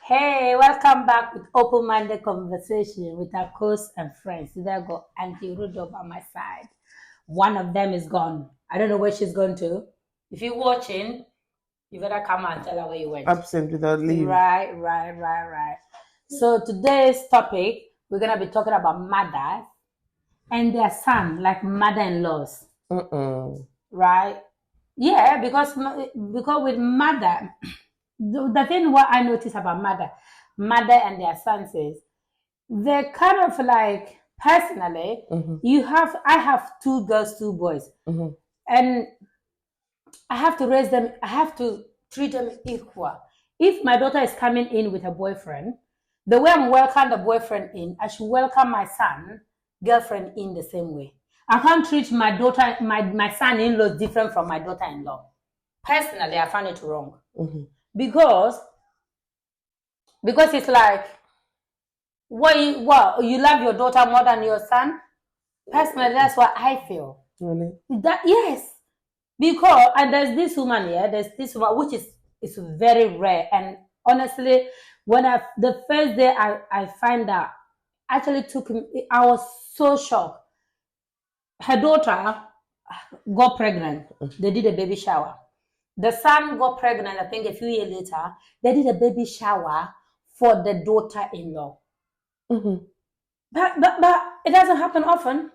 Hey, welcome back with open-minded conversation with our hosts and friends. Today I got Auntie Rudo by my side. One of them is gone. I don't know where she's going to. If you're watching, you better come and tell her where you went. Absent without leave. Right. So today's topic, we're gonna be talking about mothers and their son, like mother-in-laws. Right? Yeah, because with mother, the thing what I notice about mother and their sons is they're kind of like personally, I have two girls, two boys, and I have to raise them. I have to treat them equal. If my daughter is coming in with a boyfriend, the way I'm welcome the boyfriend in, I should welcome my son girlfriend in the same way. I can't treat my daughter, my son-in-law different from my daughter-in-law. Personally, I find it wrong. Because it's like, you love your daughter more than your son? Personally, that's what I feel. Really? Yes. Because, and there's this woman which is very rare. And honestly, the first day I find out, actually took me, I was so shocked. Her daughter got pregnant. They did a baby shower. The son got pregnant, I think a few years later. They did a baby shower for the daughter-in-law. But it doesn't happen often.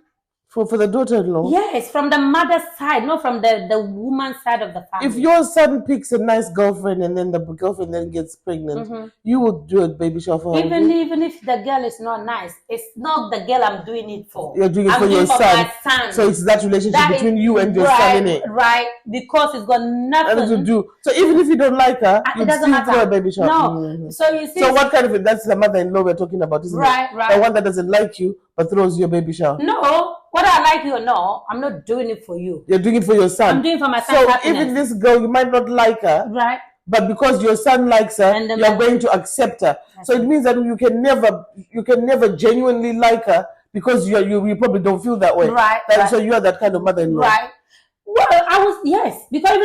For the daughter-in-law? Yes, from the mother's side, not from the woman's side of the family. If your son picks a nice girlfriend and then the girlfriend then gets pregnant, you would do a baby shower for her? Even if the girl is not nice, it's not the girl I'm doing it for. You're doing it for your son. So it's that relationship between you and your son, innit? Right, because it's got nothing to do. So even if you don't like her, you still do a baby shower. No. So you see. So what kind of that's the mother-in-law we're talking about, isn't it? Right. The one that doesn't like you but throws you a baby shower. No. Whether I like you or not, I'm not doing it for you. You're doing it for your son. I'm doing it for my son's happiness. So even this girl, you might not like her. Right. But because your son likes her, you're going to accept her. So it means that you can never genuinely like her because you probably don't feel that way. Right. So you are that kind of mother-in-law. Right. Well, yes. Because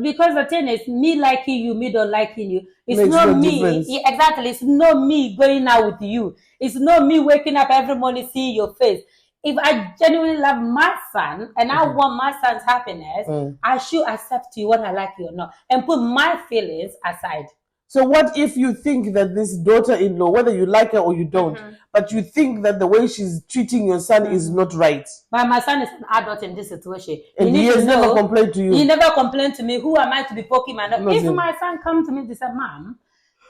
because the thing is, me liking you, me don't liking you. It's Makes not no me. difference. Exactly. It's not me going out with you. It's not me waking up every morning seeing your face. If I genuinely love my son and I want my son's happiness, I should accept you whether I like you or not and put my feelings aside. So what if you think that this daughter-in-law, whether you like her or you don't, but you think that the way she's treating your son is not right? But my son is an adult in this situation. And he has never complained to you? He never complained to me. Who am I to be poking my nose? If my son comes to me and say, Mom,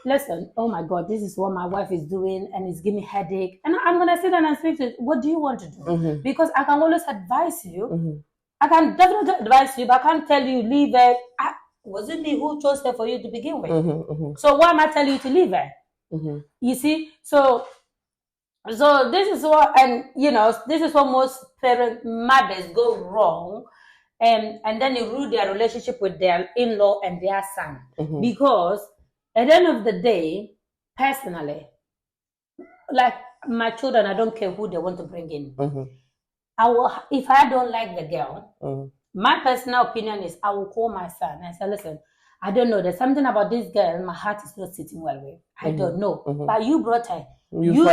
listen, oh my God, this is what my wife is doing and it's giving me headache. And I'm going to sit down and speak to you. What do you want to do? Because I can always advise you. I can definitely advise you, but I can't tell you, leave it. Was it me who chose her for you to begin with? So why am I telling you to leave her? You see? So this is what, and this is what most mothers go wrong. And then you ruin their relationship with their in-law and their son. Because at the end of the day, personally, like my children, I don't care who they want to bring in. If I don't like the girl, my personal opinion is I will call my son and say, listen, I don't know. There's something about this girl my heart is not sitting well with. I don't know. But you brought her. You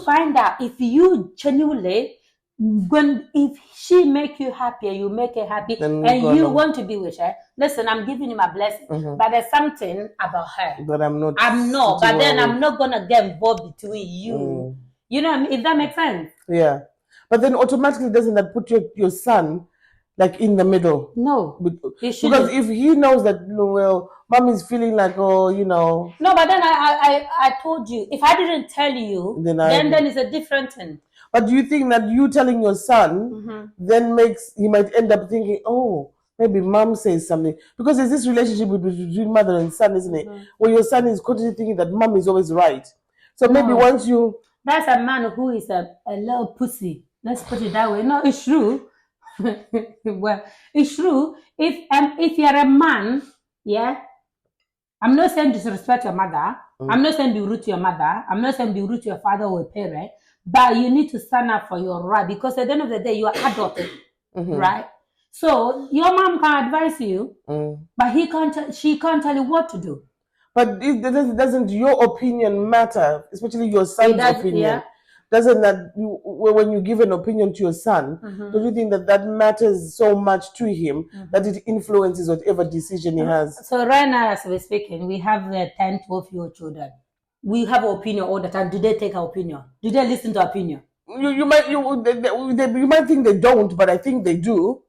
find out. If you genuinely, if she make you happy, you make her happy, and you want to be with her, listen, I'm giving you my blessing. But there's something about her. But I'm not. But then I'm not going to get involved between you. You know what I mean? If that makes sense. Yeah. But then automatically doesn't that put your son like in the middle? No. Because if he knows that, well, mom is feeling like, No, but then I told you, if I didn't tell you, then it's a different thing. But do you think that you telling your son then he might end up thinking, oh, maybe mom says something? Because there's this relationship between mother and son, isn't it? Where your son is constantly thinking that mom is always right. So maybe once you... That's a man who is a little pussy. Let's put it that way. No, it's true. Well, it's true. If you're a man, yeah, I'm not saying disrespect your mother. I'm not saying be rude to your mother. I'm not saying be rude to your father or a parent. But you need to stand up for your right, because at the end of the day, you are adopted, right? So your mom can advise you, but she can't tell you what to do. But doesn't your opinion matter, especially your son's opinion? Yeah. Doesn't that when you give an opinion to your son, don't you think that matters so much to him that it influences whatever decision he has? So right now, as we're speaking, we have 10, 12-year-old children. We have an opinion all the time. Do they take our opinion? Do they listen to our opinion? You might think they don't, but I think they do.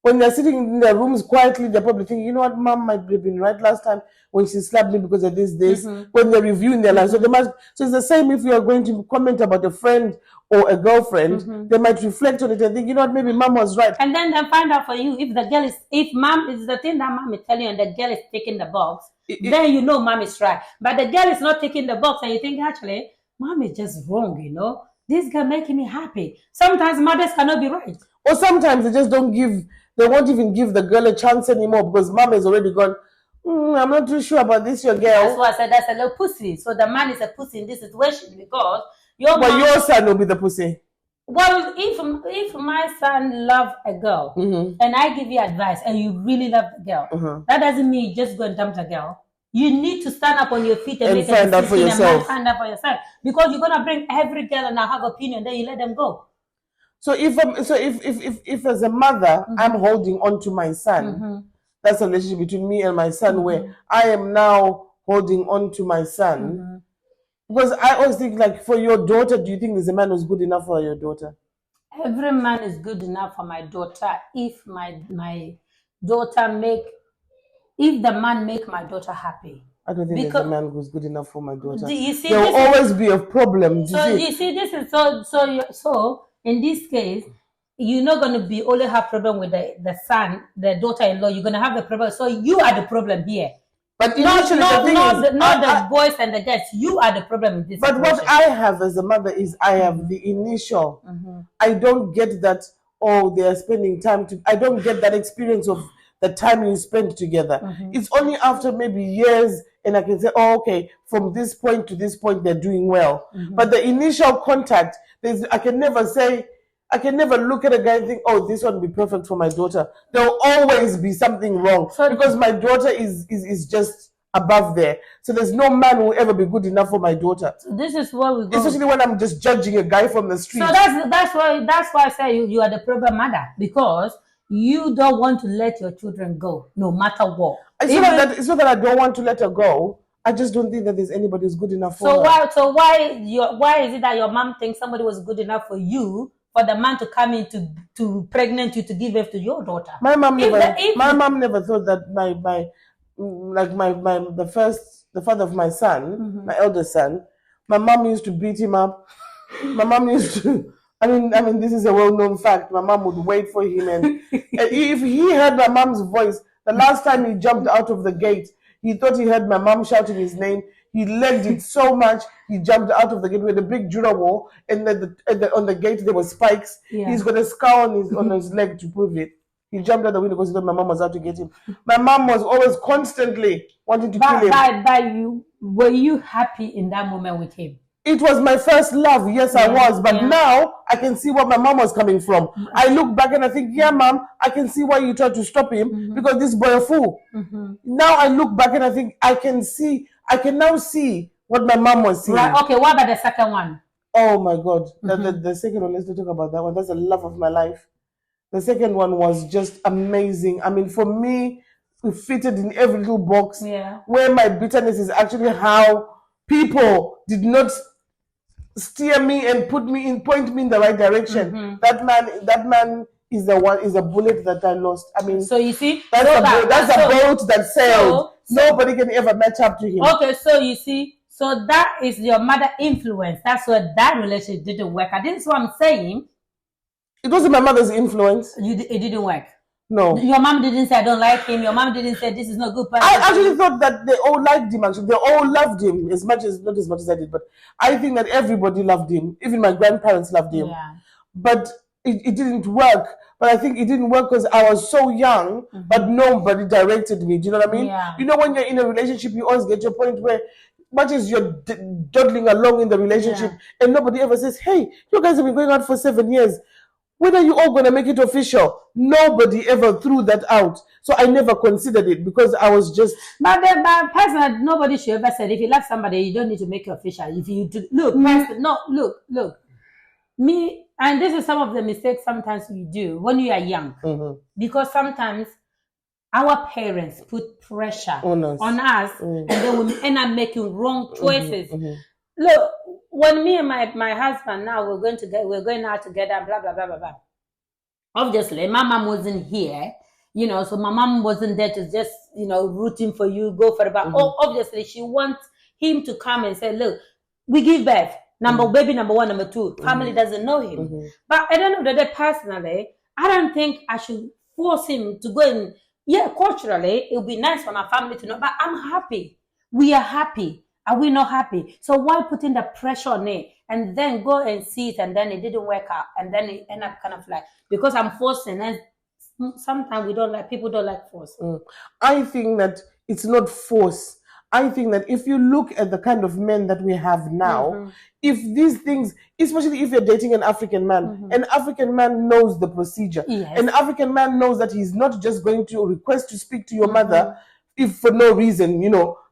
When they're sitting in their rooms quietly, they're probably thinking, you know what, mom might have been right last time when she slapped me because of this. When they're reviewing their life. So it's the same if you are going to comment about a friend or a girlfriend, they might reflect on it and think, you know what, maybe mom was right. And then they find out for you if mom is the thing that mom is telling you and the girl is taking the box, then you know mom is right. But the girl is not taking the box and you think, actually, mom is just wrong, you know. This guy making me happy. Sometimes mothers cannot be right. Or sometimes they just they won't even give the girl a chance anymore because mom has already gone, I'm not too sure about this, your girl. That's why I said that's a little pussy. So the man is a pussy in this situation because your son will be the pussy. Well, if my son loves a girl and I give you advice and you really love the girl, that doesn't mean you just go and dump the girl. You need to stand up on your feet and make find out for yourself. Find out for yourself because you're gonna bring every girl and I have opinion. Then you let them go. So if as a mother I'm holding on to my son, that's a relationship between me and my son where I am now holding on to my son. Because I always think, like, for your daughter, do you think there's a man who's good enough for your daughter? Every man is good enough for my daughter if my daughter if the man make my daughter happy. I don't think there's a man who's good enough for my daughter. You see, there will always be a problem. You see, this is so in this case, you're not going to be only have problem with the son, the daughter-in-law. You're going to have the problem. So you are the problem here. But initially, not the boys and the girls. You are the problem in this situation. But what I have as a mother is I have the initial. I don't get that, they are spending time I don't get that experience of the time you spend together. It's only after maybe years and I can say, okay, from this point to this point, they're doing well. But the initial contact, I can never look at a guy and think, this one will be perfect for my daughter. There will always be something wrong because my daughter is just above there. So there's no man who will ever be good enough for my daughter. So this is what we go. Especially when I'm just judging a guy from the street. So that's why I say you are the problem mother, because you don't want to let your children go no matter what. It's not that I don't want to let her go. I just don't think that there's anybody who's good enough for her. So why is it that your mom thinks somebody was good enough for you, for the man to come in to pregnant you to give birth to your daughter? My mom never thought that the father of my son, my eldest son, my mom used to beat him up. My mom used to. I mean, this is a well-known fact. My mom would wait for him, and if he heard my mom's voice, the last time he jumped out of the gate, he thought he heard my mom shouting his name. He legged it so much, he jumped out of the gate with a big Jura wall, and on the gate there were spikes. Yeah. He's got a scar on his leg to prove it. He jumped out the window because he thought my mom was out to get him. My mom was always constantly wanting to kill him. Were you happy in that moment with him? It was my first love. Yes, I was. But now I can see where my mom was coming from. I look back and I think, yeah, mom, I can see why you tried to stop him because this boy a fool. Now I look back and I think I can now see what my mom was seeing. Right. Okay, what about the second one? Oh my God. The second one, let's not talk about that one. That's the love of my life. The second one was just amazing. I mean, for me, it fitted in every little box where my bitterness is actually how people did not steer me and point me in the right direction. That man is a bullet that I lost. I mean, so you see, that's a boat that sailed. Nobody can ever match up to him. Okay, so you see, so that is your mother influence. That's why that relationship didn't work. This is what I'm saying. It wasn't my mother's influence. It didn't work. No. Your mom didn't say I don't like him. Your mom didn't say this is not good. I actually thought that they all liked him. Actually, they all loved him not as much as I did, but I think that everybody loved him. Even my grandparents loved him. Yeah. But it didn't work. But I think it didn't work because I was so young, but nobody directed me. Do you know what I mean? Yeah. You know, when you're in a relationship, you always get to a point where much as you're dawdling along in the relationship, and nobody ever says, "Hey, you guys have been going out for 7 years. When are you all going to make it official? Nobody ever threw that out. So I never considered it because I was just... But personally, nobody should ever say, if you love somebody, you don't need to make it official. If you do... Look, look. Me, and this is some of the mistakes sometimes we do when you are young. Because sometimes our parents put pressure on us and then we end up making wrong choices. Look, when me and my husband now we're going out together, blah blah blah blah blah. Obviously, my mom wasn't here, so my mom wasn't there to just rooting for you, go for it. But obviously, she wants him to come and say, look, we give birth. Baby number one, number two. Family doesn't know him. But at the end of the day, personally, I don't think I should force him to go and. Yeah, culturally, it would be nice for my family to know, but I'm happy. We are happy. Are we not happy? So why putting the pressure on it and then go and see it and then it didn't work out and then it end up kind of like, because I'm forcing, and sometimes people don't like force. I think that it's not force. I think that if you look at the kind of men that we have now, if these things, especially if you're dating an African man, an African man knows the procedure. Yes. An African man knows that he's not just going to request to speak to your mother if for no reason,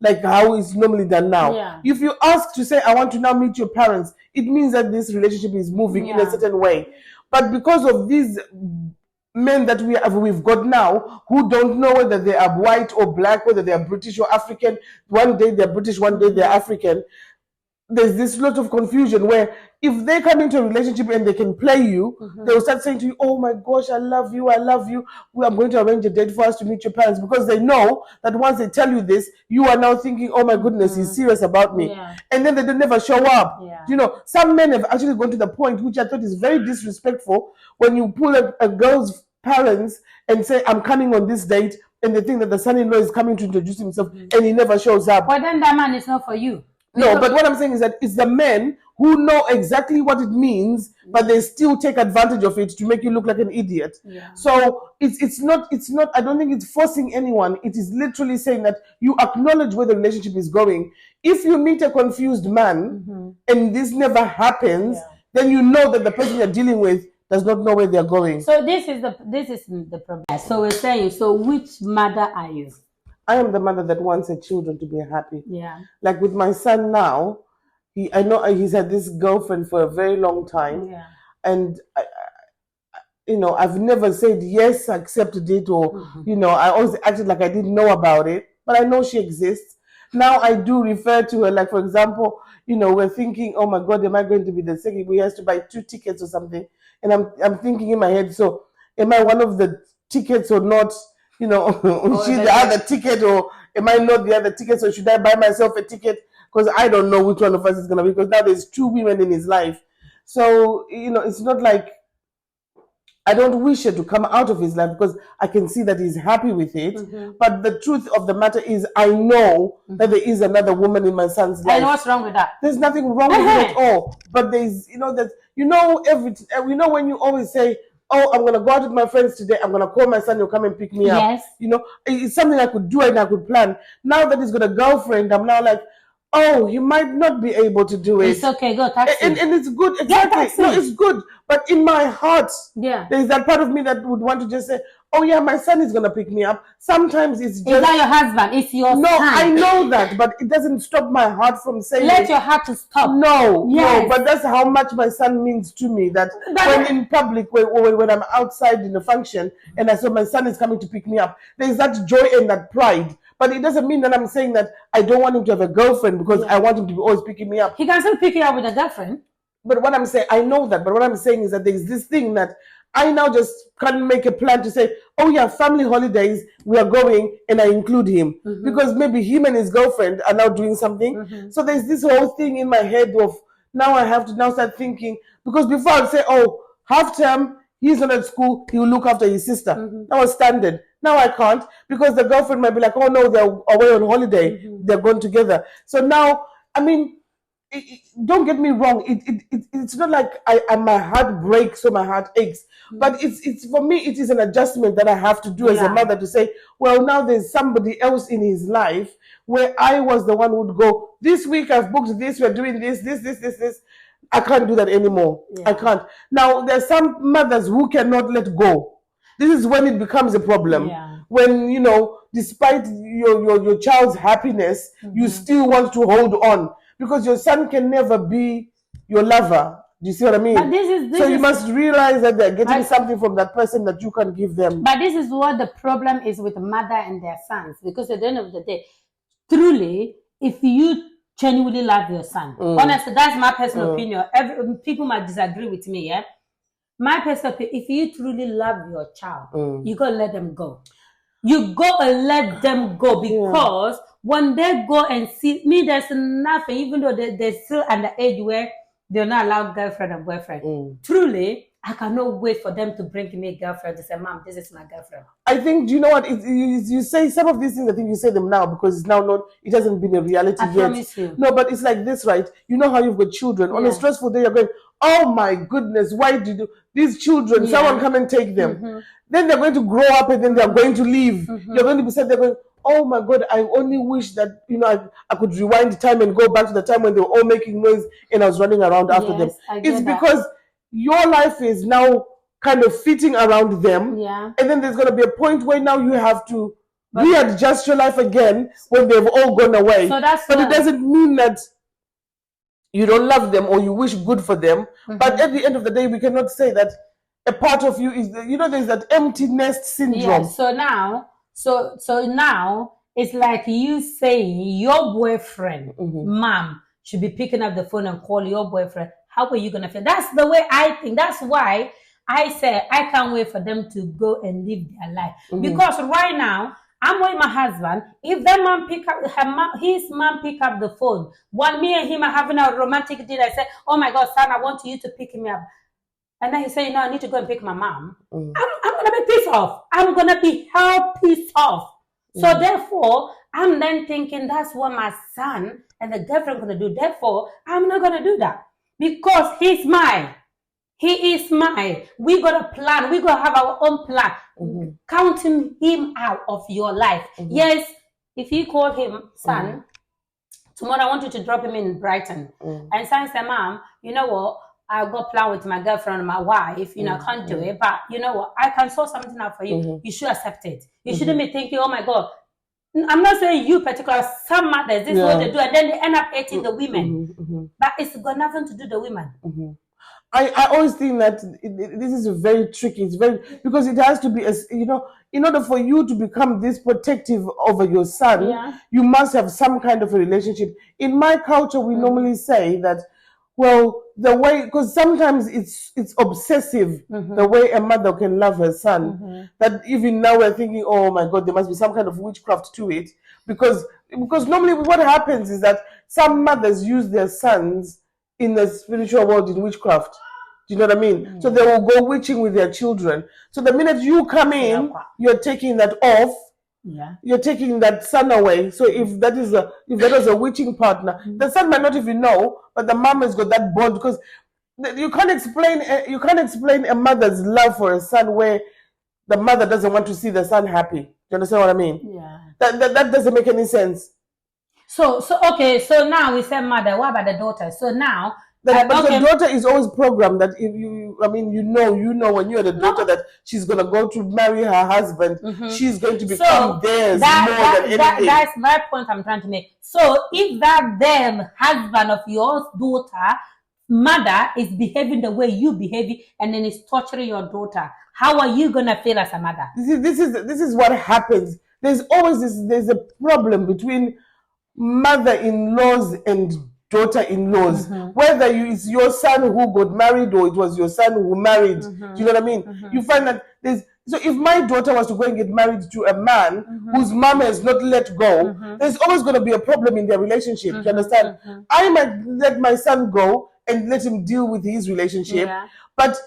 like how it's normally done now. Yeah. If you ask to say, I want to now meet your parents, it means that this relationship is moving in a certain way. But because of these men that we've got now who don't know whether they are white or black, whether they are British or African, one day they're British, one day they're African, there's this lot of confusion where if they come into a relationship and they can play you, they'll start saying to you, oh my gosh, I love you, I'm going to arrange a date for us to meet your parents, because they know that once they tell you this, you are now thinking, oh my goodness, he's serious about me. Yeah. And then they don't never show up. Yeah. Some men have actually gone to the point, which I thought is very disrespectful, when you pull a girl's parents and say, I'm coming on this date, and they think that the son-in-law is coming to introduce himself, and he never shows up. But then that man is not for you. No, but what I'm saying is that it's the men who know exactly what it means, but they still take advantage of it to make you look like an idiot. Yeah. So it's not, I don't think it's forcing anyone. It is literally saying that you acknowledge where the relationship is going. If you meet a confused man and this never happens, then you know that the person you're dealing with does not know where they're going. So this is the problem. So we're saying, so which mother are you? I am the mother that wants her children to be happy. Yeah. Like with my son now, I know he's had this girlfriend for a very long time. Yeah. And I've never said yes, accepted it, or I always acted like I didn't know about it. But I know she exists. Now I do refer to her, like for example, we're thinking, oh my God, am I going to be the second? We have to buy 2 tickets or something. And I'm thinking in my head, so am I one of the tickets or not? Is she the other ticket, or am I not the other ticket? So should I buy myself a ticket? Because I don't know which one of us is going to be, because now there's 2 women in his life. So, it's not like I don't wish her to come out of his life, because I can see that he's happy with it. But the truth of the matter is, I know that there is another woman in my son's life. And what's wrong with that? There's nothing wrong with it at all. But there's, when you always say, oh, I'm going to go out with my friends today, I'm going to call my son, he'll come and pick me up. Yes. It's something I could do and I could plan. Now that he's got a girlfriend, I'm now like, oh, he might not be able to do it. It's okay, go taxi. And it's good. Exactly. No, it's good. But in my heart, there's that part of me that would want to just say, oh yeah, my son is going to pick me up. Sometimes it's just... It's not your husband, it's your son. No, I know that, but it doesn't stop my heart from saying... Let your heart to stop. No, but that's how much my son means to me, that when in public, when I'm outside in a function, and I saw my son is coming to pick me up, there's that joy and that pride. But it doesn't mean that I'm saying that I don't want him to have a girlfriend because I want him to be always picking me up. He can still pick you up with a girlfriend. But what I'm saying, I know that, but what I'm saying is that there's this thing that I now just can't make a plan to say, oh yeah, family holidays, we are going, and I include him. Because maybe him and his girlfriend are now doing something. So there's this whole thing in my head of, now I have to now start thinking, because before I'd say, oh, half term, he's not at school, he will look after his sister. That was standard. Now I can't, because the girlfriend might be like, oh no, they're away on holiday, they're going together. So now, I mean, don't get me wrong, it's not like my heart breaks or my heart aches, but it's for me, it is an adjustment that I have to do as a mother, to say, well, now there's somebody else in his life where I was the one who would go, this week I've booked this, we're doing this. I can't do that anymore. Yeah. I can't. Now, there's some mothers who cannot let go. This is when it becomes a problem. Yeah. When, you know, despite your child's happiness, you still want to hold on. Because your son can never be your lover. Do you see what I mean? But this you must realize that they're getting something from that person that you can give them. But this is what the problem is with mother and their sons. Because at the end of the day, truly, if you genuinely love your son, honestly, that's my personal opinion. People might disagree with me, yeah? My personal opinion, if you truly love your child, you gotta let them go. You gotta let them go, because when they go and see me, there's nothing, even though they're still at the age where they're not allowed girlfriend and boyfriend. Truly, I cannot wait for them to bring me a girlfriend to say, Mom, this is my girlfriend. I think, do you know what? You say some of these things, I think you say them now because it's now not, it hasn't been a reality yet. Promise you. No, but it's like this, right? You know how you've got children. On a stressful day, you're going, oh my goodness, why did you, these children, someone come and take them. Then they're going to grow up and then they're going to leave. You're going to be said, they're going, oh my God, I only wish that, you know, I could rewind time and go back to the time when they were all making noise and I was running around after them. It's because your life is now kind of fitting around them. Yeah. And then there's going to be a point where now you have to readjust your life again when they've all gone away. So that's but it doesn't mean that you don't love them or you wish good for them. But at the end of the day, we cannot say that a part of you is, you know, there's that empty nest syndrome. Yeah, so now, so now it's like you saying your boyfriend, Mom, should be picking up the phone and call your boyfriend. How are you going to feel? That's the way I think. That's why I say I can't wait for them to go and live their life. Because right now, I'm with my husband. If that man pick up his mom pick up the phone, when me and him are having a romantic dinner, I say, "Oh my God, son, I want you to pick me up." And then he say, "No, I need to go and pick my mom." I'm gonna be pissed off. I'm gonna be hell pissed off. So therefore, I'm then thinking that's what my son and the girlfriend gonna do. Therefore, I'm not gonna do that because he's mine. He is mine. We got a plan. We got to have our own plan. Counting him out of your life. Yes, if you call him, son, tomorrow I want you to drop him in Brighton. And son said, Mom, you know what? I got plan with my girlfriend and my wife. You know, I can't do it. But you know what? I can sort something out for you. You should accept it. You shouldn't be thinking, oh my God. I'm not saying you particular, some mothers, this is what they do. And then they end up hating the women. But it's got nothing to do with the women. I always think that this is very tricky. It's very, because it has to be, you know, in order for you to become this protective over your son, you must have some kind of a relationship. In my culture, we normally say that, well, the way, because sometimes it's obsessive, the way a mother can love her son, that even now we're thinking, oh my God, there must be some kind of witchcraft to it. Because normally what happens is that some mothers use their sons in the spiritual world in witchcraft. Do you know what I mean? So they will go witching with their children. So the minute you come in, you're taking that off. You're taking that son away. So if that was a witching partner, the son might not even know, but the mom has got that bond, because you can't explain a mother's love for a son where the mother doesn't want to see the son happy. Do you understand what I mean? That doesn't make any sense. So okay, so now we say mother, what about the daughter? So now but the daughter is always programmed that if you, I mean, you know when you're the daughter that she's gonna go to marry her husband, she's going to become theirs more than anything. That's my point I'm trying to make. So if that damn husband of your daughter, mother, is behaving the way you behave and then is torturing your daughter, how are you gonna feel as a mother? This is what happens. There's always there's a problem between mother-in-laws and daughter-in-laws, whether it's your son who got married or it was your son who married. Do you know what I mean? You find that so if my daughter was to go and get married to a man whose mom has not let go, there's always going to be a problem in their relationship. Do you understand? I might let my son go and let him deal with his relationship, but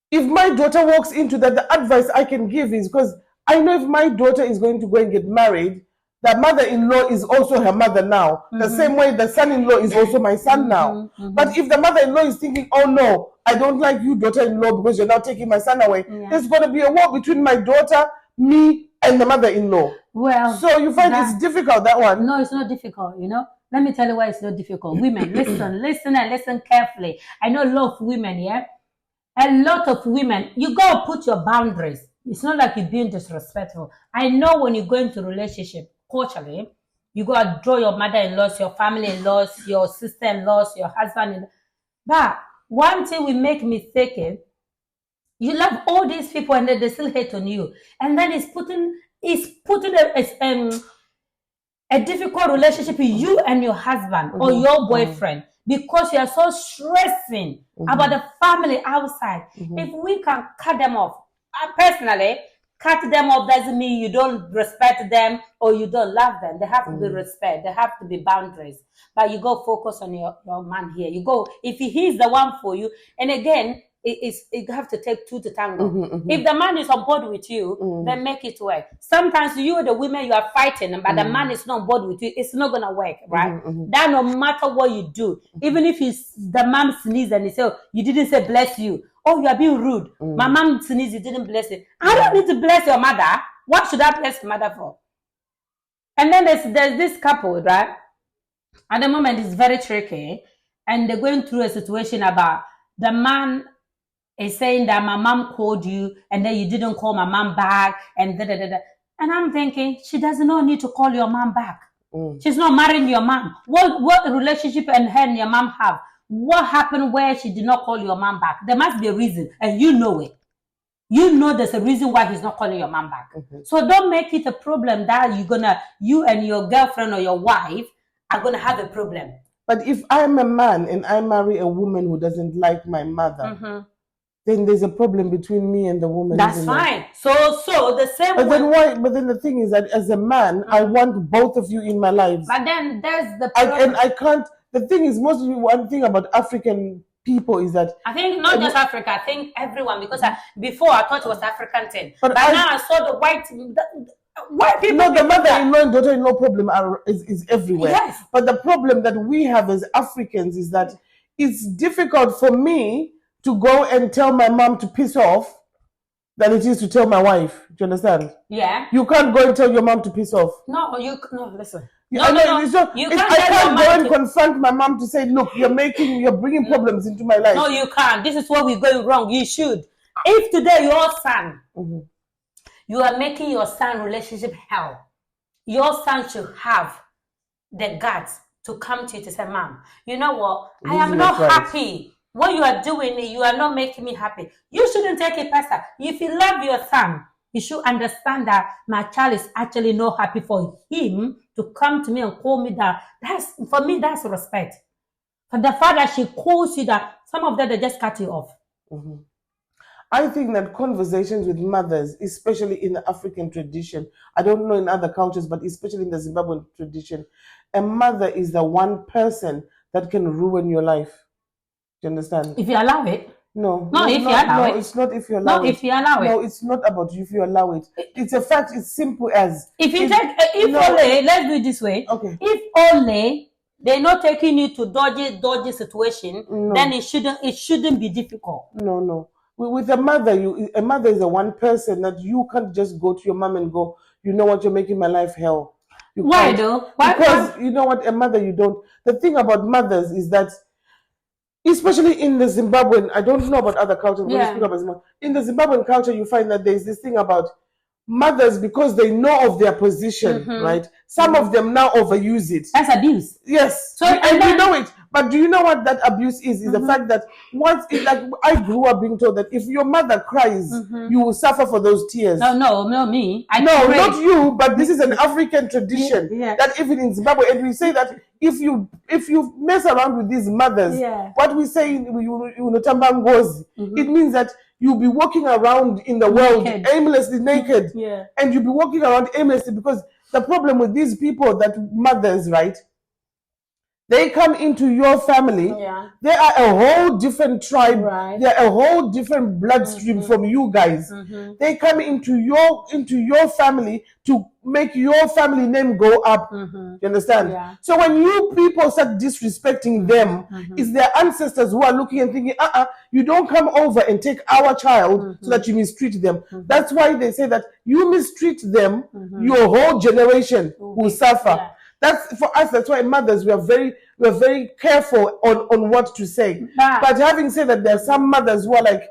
if my daughter walks into that, the advice I can give is, because I know if my daughter is going to go and get married, the mother-in-law is also her mother now. The same way the son-in-law is also my son now. But if the mother-in-law is thinking, oh no, I don't like you, daughter-in-law, because you're now taking my son away, there's going to be a war between my daughter, me, and the mother-in-law. Well, so you find it's difficult, that one. No, it's not difficult, you know. Let me tell you why it's so difficult. Women, listen and listen carefully. I know a lot of women, yeah? A lot of women, you got to put your boundaries. It's not like you're being disrespectful. I know when you go into a relationship, culturally, you got to draw your mother-in-laws, your family-in-laws, your sister-in-laws, your husband-in-law. But one thing we make mistaken, you love all these people and they still hate on you. And then it's putting a difficult relationship with you and your husband or your boyfriend because you are so stressing about the family outside. If we can cut them off, personally, cut them off doesn't mean you don't respect them or you don't love them. They have to be respect. There have to be boundaries. But you go focus on your man here. You go, if he's the one for you, and again, you have to take two to tango. If the man is on board with you, then make it work. Sometimes you, the women, you are fighting, but the man is not on board with you. It's not gonna work, right? That no matter what you do, even if the mom sneezes and he say, oh, you didn't say bless you. Oh, you are being rude. My mom sneezed, you didn't bless it. I don't need to bless your mother. What should I bless your mother for? And then there's this couple, right? At the moment, it's very tricky, and they're going through a situation about the man is saying that my mom called you and then you didn't call my mom back and da-da-da-da. And I'm thinking, she does not need to call your mom back. She's not marrying your mom. What relationship and her and your mom have? What happened where she did not call your mom back? There must be a reason, and you know it. You know there's a reason why he's not calling your mom back. So don't make it a problem that you and your girlfriend or your wife are gonna have a problem. But if I'm a man and I marry a woman who doesn't like my mother, then there's a problem between me and the woman. That's fine. So the same. But then why? But then the thing is that as a man, I want both of you in my lives. But then there's the problem. And I can't. The thing is, mostly one thing about African people is that I think not just Africa. I think everyone, because before I thought it was African thing, but now I saw the white people. No, the mother-in-law and daughter-in-law problem is everywhere. Yes. But the problem that we have as Africans is that it's difficult for me to go and tell my mom to piss off than it is to tell my wife. Do you understand? Yeah. You can't go and tell your mom to piss off. No, listen. I can't go and confront my mom to say, look, you're bringing problems into my life. No, you can't. This is where we're going wrong. You should. If today your son, you are making your son relationship hell, your son should have the guts to come to you to say, Mom, you know what? I am not happy. What you are doing, you are not making me happy. You shouldn't take it personal. If you love your son, you should understand that my child is actually not happy for him to come to me and call me that. For me, that's respect. For the fact that she calls you that, some of them, they just cut you off. I think that conversations with mothers, especially in the African tradition, I don't know in other cultures, but especially in the Zimbabwean tradition, a mother is the one person that can ruin your life. Do you understand? If you allow it. No, it's not if you allow it. If you allow it. No, it's not about if you allow it. It's a fact. It's simple as. Only, let's do it this way. Okay. If only they're not taking you to dodgy situation, then it shouldn't be difficult. No. With a mother, a mother is the one person that you can't just go to your mom and go, you know what, you're making my life hell. Why though? Because you know what, a mother, you don't. The thing about mothers is that, especially in the Zimbabwean, I don't know about other cultures, but in the Zimbabwean culture, you find that there's this thing about mothers, because they know of their position, right? Some of them now overuse it. That's abuse. Yes. So and you know it. But do you know what that abuse is? Is the fact that I grew up being told that if your mother cries, you will suffer for those tears. No, me. Not you, but this is an African tradition that even in Zimbabwe, and we say that if you mess around with these mothers, what we say in Unotambangozi, it means that you'll be walking around in the world aimlessly naked. And you'll be walking around aimlessly, because the problem with these people, that mothers, right? They come into your family. They are a whole different tribe. They're a whole different bloodstream from you guys. They come into your family to make your family name go up. You understand? So when you people start disrespecting them, it's their ancestors who are looking and thinking, you don't come over and take our child so that you mistreat them. That's why they say that you mistreat them, your whole generation will suffer. That's for us. That's why mothers, we're very careful on what to say. But having said that, there are some mothers who are like,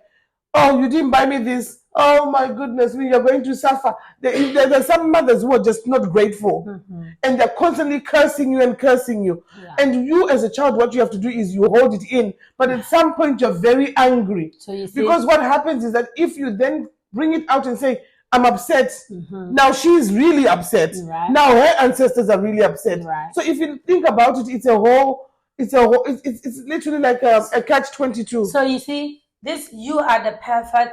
oh, you didn't buy me this. Oh my goodness, you're going to suffer. There are some mothers who are just not grateful, and they're constantly cursing you and cursing you. And you, as a child, what you have to do is you hold it in. But at some point, you're very angry. So you see, because what happens is that if you then bring it out and say, I'm upset. Now she's really upset. Now her ancestors are really upset. So if you think about it, it's literally like a catch-22. So you see, you are the perfect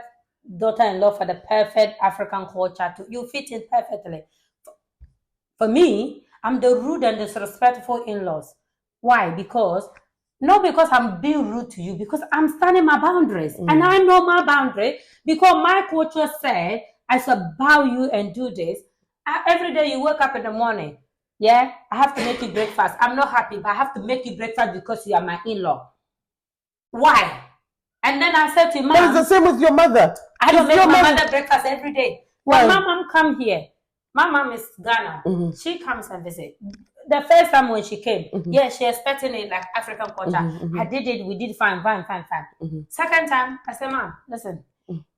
daughter-in-law for the perfect African culture. You fit in perfectly. For me, I'm the rude and disrespectful in-laws. Why? Not because I'm being rude to you, because I'm standing my boundaries. And I know my boundary because my culture said I should bow you and do this. Every day you wake up in the morning, I have to make you breakfast. I'm not happy, but I have to make you breakfast because you are my in-law. Why? And then I said to Mom, but it's the same with your mother. I don't make my mother breakfast every day. Why? When my mom come here, my mom is Ghana. She comes and visit. The first time when she came, she expecting it like African culture. I did it, we did fine. Second time, I said, Mom, listen,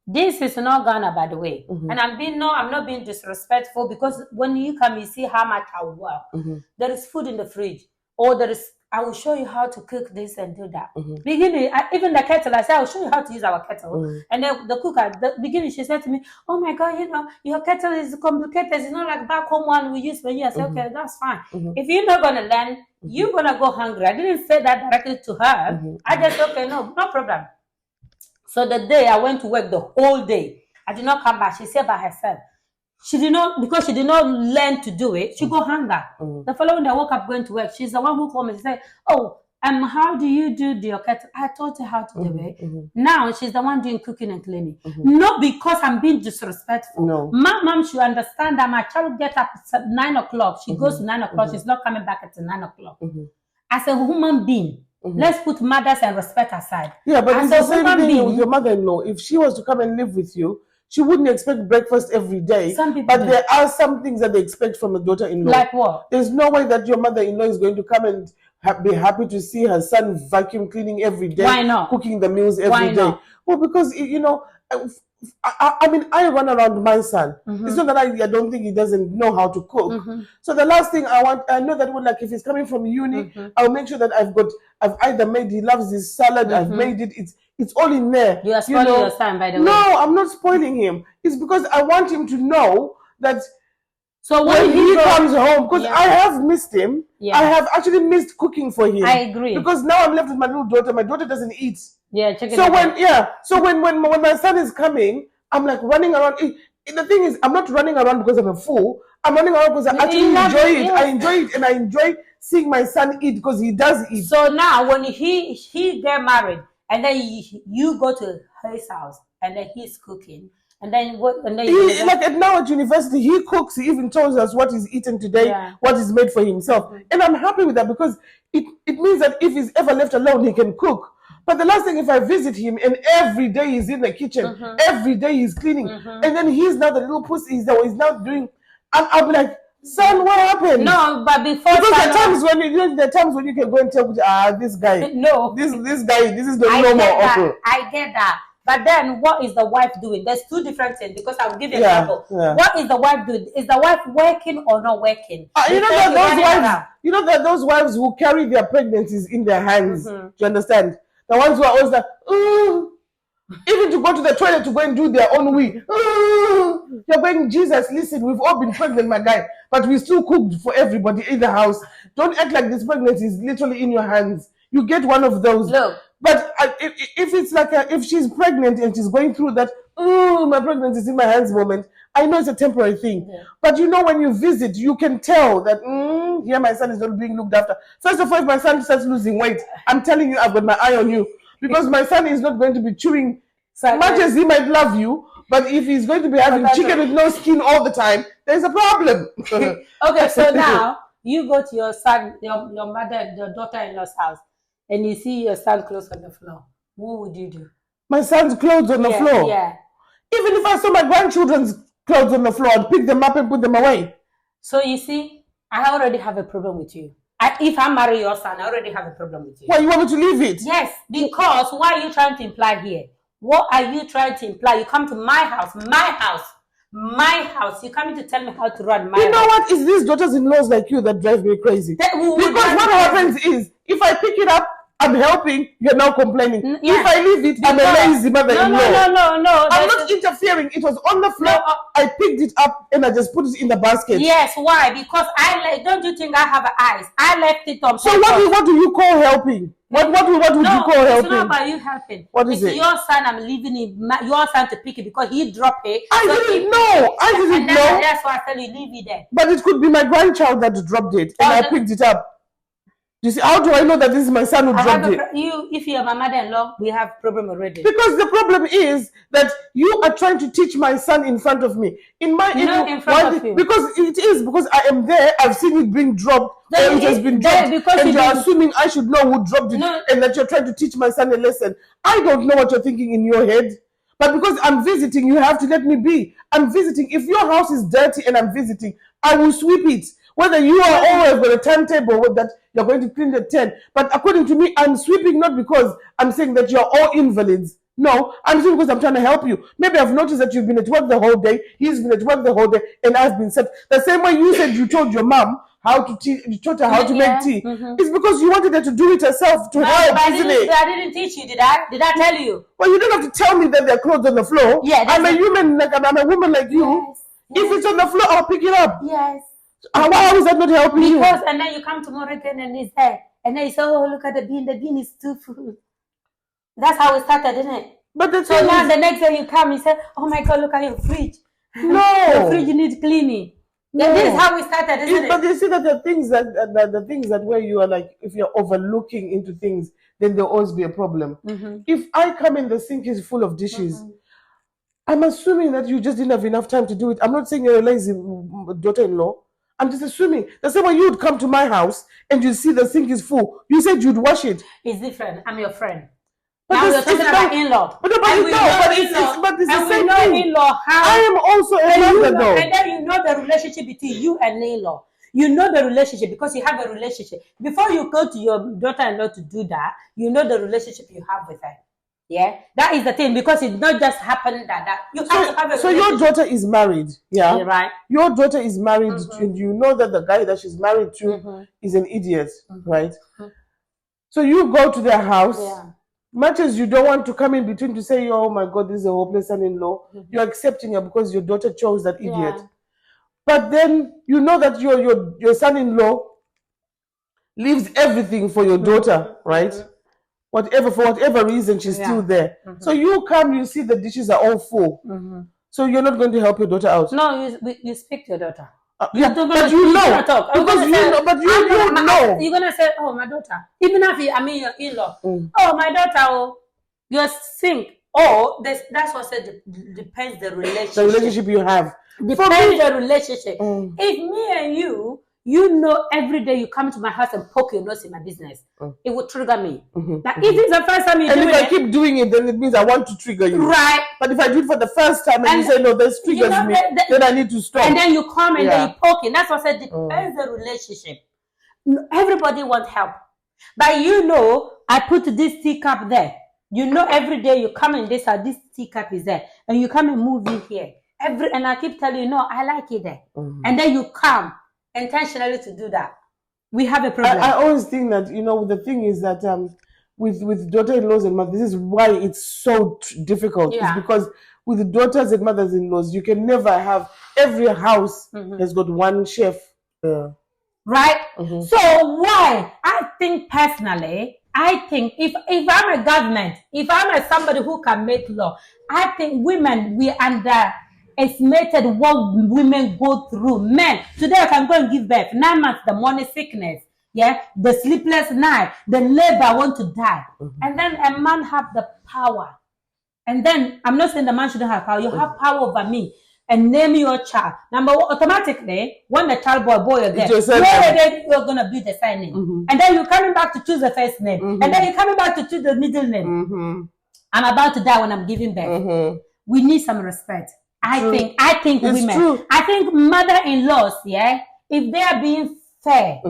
this is not Ghana, by the way. And I'm not being disrespectful, because when you come, you see how much I work. There is food in the fridge, or I will show you how to cook this and do that. Beginning, even the kettle, I said, I'll show you how to use our kettle. And then the cook at the beginning, she said to me, oh my God, your kettle is complicated. It's not like back home one we use for you. I said, okay, that's fine. If you're not going to learn, you're going to go hungry. I didn't say that directly to her. I just said, okay, no problem. So the day I went to work, the whole day, I did not come back. She said by herself. Because she did not learn to do it, she go hunger. The following day I woke up going to work. She's the one who called me and said, oh, how do you do your kettle? I taught her how to do it. Now she's the one doing cooking and cleaning. Not because I'm being disrespectful. No. My mom should understand that my child gets up at 9 o'clock. She goes to 9 o'clock. She's not coming back at 9 o'clock. As a human being, let's put mothers and respect aside. Yeah, but it's the same thing with your mother-in-law. If she was to come and live with you, she wouldn't expect breakfast every day. But there are some things that they expect from a daughter-in-law. Like what? There's no way that your mother-in-law is going to come and be happy to see her son vacuum cleaning every day. Why not? Cooking the meals every Why day. Not? Well, because, I mean, I run around my son. It's not that I don't think he doesn't know how to cook. So the last thing I know that like if he's coming from uni, I'll make sure that I've either made, he loves his salad, I've made it, it's all in there. You are spoiling your son, by the way. No, I'm not spoiling him. It's because I want him to know that. So when he comes home, because I have missed him. I have actually missed cooking for him. I agree. Because now I'm left with my little daughter. My daughter doesn't eat. So when my son is coming, I'm like running around. The thing is, I'm not running around because I'm a fool. I'm running around because I actually enjoy it. I enjoy it, and I enjoy seeing my son eat because he does eat. So now, when he get married, and then you go to his house, and then he's cooking, and then what? And then now at university, he cooks. He even tells us what he's eaten today, what is made for himself, and I'm happy with that because it means that if he's ever left alone, he can cook. But the last thing, if I visit him and every day he's in the kitchen, every day he's cleaning, and then he's now the little pussy he's now doing, I'll be like, son, what happened? No, but before because there are times when you can go and tell this guy, no, this guy, this is the normal. I get that. But then what is the wife doing? There's two different things, because I'll give you an example. What is the wife doing? Is the wife working or not working? You know that those wives who carry their pregnancies in their hands, do you understand? The ones who are always like, even to go to the toilet to go and do their own wee. You're going, Jesus, listen, we've all been pregnant, my guy, but we still cooked for everybody in the house. Don't act like this pregnancy is literally in your hands. You get one of those. Look. But if it's like if she's pregnant and she's going through that, my pregnancy is in my hands moment, I know it's a temporary thing. But when you visit, you can tell that, my son is not being looked after. First of all, if my son starts losing weight, I'm telling you, I've got my eye on you. Because my son is not going to be chewing, much as he might love you, but if he's going to be having chicken with no skin all the time, there's a problem. Okay, so now, you go to your son, your mother, your daughter-in-law's house, and you see your son clothes on the floor. What would you do? My son's clothes on the floor? Yeah. Even if I saw my grandchildren's clothes on the floor, I'd pick them up and put them away. So you see, I already have a problem with you. If I marry your son, I already have a problem with you. Why, you want me to leave it? Yes, because what are you trying to imply here? What are you trying to imply? You come to my house. You come in to tell me how to run my house. You know what? It's these daughters-in-laws like you that drive me crazy. Because what happens is, if I pick it up, I'm helping, you're now complaining. Yeah. If I leave it, I'm a lazy mother-in-law. No. I'm not interfering. It was on the floor. No. I picked it up and I just put it in the basket. Yes, why? Because don't you think I have eyes? I left it on. So what do you call helping? What would you call helping? It's not about you helping. What is it? Your son, I'm leaving your son to pick it because he dropped it. I didn't know. That's why I tell you, leave it there. But it could be my grandchild that dropped it and I picked it up. You see, how do I know that this is my son who dropped it? If you're my mother-in-law, we have problem already. Because the problem is that you are trying to teach my son in front of me. In front of you. Because I am there, I've seen it being dropped, or it has been dropped, and you're assuming I should know who dropped it, and that you're trying to teach my son a lesson. I don't know what you're thinking in your head. But because I'm visiting, you have to let me be. I'm visiting. If your house is dirty and I'm visiting, I will sweep it. Whether you are always got a timetable with that you're going to clean at 10. But according to me, I'm sweeping not because I'm saying that you're all invalids. No, I'm sweeping because I'm trying to help you. Maybe I've noticed that you've been at work the whole day, he's been at work the whole day, and I've been set. The same way you said you told your mom how to you taught her how to make tea. It's because you wanted her to do it herself to help, isn't it? I didn't teach you, did I? Did I tell you? Well, you don't have to tell me that there are clothes on the floor. Yeah, I'm a woman like you. Yes. If it's on the floor, I'll pick it up. Yes. Why was that not helping you? Because, and then you come tomorrow again and it's there. And then you say, oh, look at the bean is too full. That's how it started, isn't it? But so now the next day you come, you say, oh my God, look at your fridge. No. Your fridge needs cleaning. No. This is how we started, isn't it? But you see that the things that where you are like, if you're overlooking into things, then there'll always be a problem. If I come in, the sink is full of dishes, I'm assuming that you just didn't have enough time to do it. I'm not saying you're a lazy daughter-in-law. I'm just assuming. The same way you would come to my house and you see the sink is full. You said you'd wash it. It's different. I'm your friend. But now you're talking about in-law. But it's the same thing. In-law, how? I am also a mother though. And then you know the relationship between you and in-law. You know the relationship because you have a relationship. Before you go to your daughter-in-law to do that, you know the relationship you have with her. Yeah, that is the thing, because it's not just happening that you have to have a relationship. So your daughter is married, yeah? Right. Your daughter is married, and you know that the guy that she's married to is an idiot, right? So you go to their house. Yeah. Much as you don't want to come in between to say, oh my God, this is a hopeless son-in-law, you're accepting her because your daughter chose that idiot. Yeah. But then you know that your son-in-law leaves everything for your daughter, right? For whatever reason, she's still there. So you come, you see the dishes are all full. So you're not going to help your daughter out. No, you speak to your daughter. But you know. Because you know. But you know. You're going to say, oh, my daughter. Even if your in-law. Oh, my daughter, your sink. Oh, that's what I said. Depends the relationship. The relationship you have. Depends the relationship. If me and you know every day you come to my house and poke your nose in my business, it would trigger me. Like, if it's the first time you do it, and if I keep doing it, then it means I want to trigger you. Right. But if I do it for the first time and you say, no, this triggers me, then I need to stop. And then you come and then you poke it. That's what I said, depends the relationship. Everybody wants help. But I put this teacup there. You know every day you come in this teacup is there. And you come and move it here. And I keep telling you, no, I like it there. And then you come intentionally to do that. We have a problem. I always think that, the thing is that with daughter-in-laws and mothers, this is why it's so difficult. Yeah. It's because with daughters and mothers-in-laws, you can never have, every house has got one chef. Right? So why? I think personally, if I'm a government, if I'm somebody who can make law, I think women, we underestimated what women go through. Men, today I can go and give birth. 9 months, the morning sickness, the sleepless night, the labor, I want to die. And then a man have the power. And then, I'm not saying the man shouldn't have power. You have power over me. And name your child. Number one, automatically, when the child boy is there, you're going to be the surname. And then you're coming back to choose the first name. And then you're coming back to choose the middle name. I'm about to die when I'm giving birth. We need some respect. I think women, I think mother-in-laws, if they are being fair,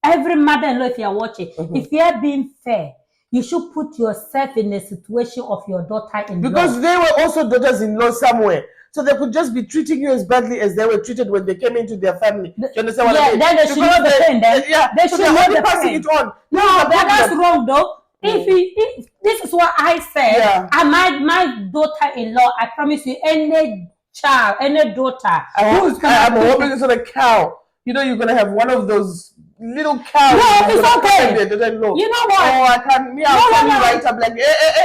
every mother-in-law, if you are watching, if you are being fair, you should put yourself in the situation of your daughter-in-law. Because they were also daughters-in-law somewhere. So they could just be treating you as badly as they were treated when they came into their family. Do you understand what I mean? Then they should know the pain. They should know the passing it on. No, that's wrong though. If this is what I said, and my daughter-in-law, I promise you, any child, any daughter, I'm hoping it's not a cow. You know, you're gonna have one of those little cows. No, it's okay. Know. You know what? Oh, I can't. I'll tell you right. I'm like,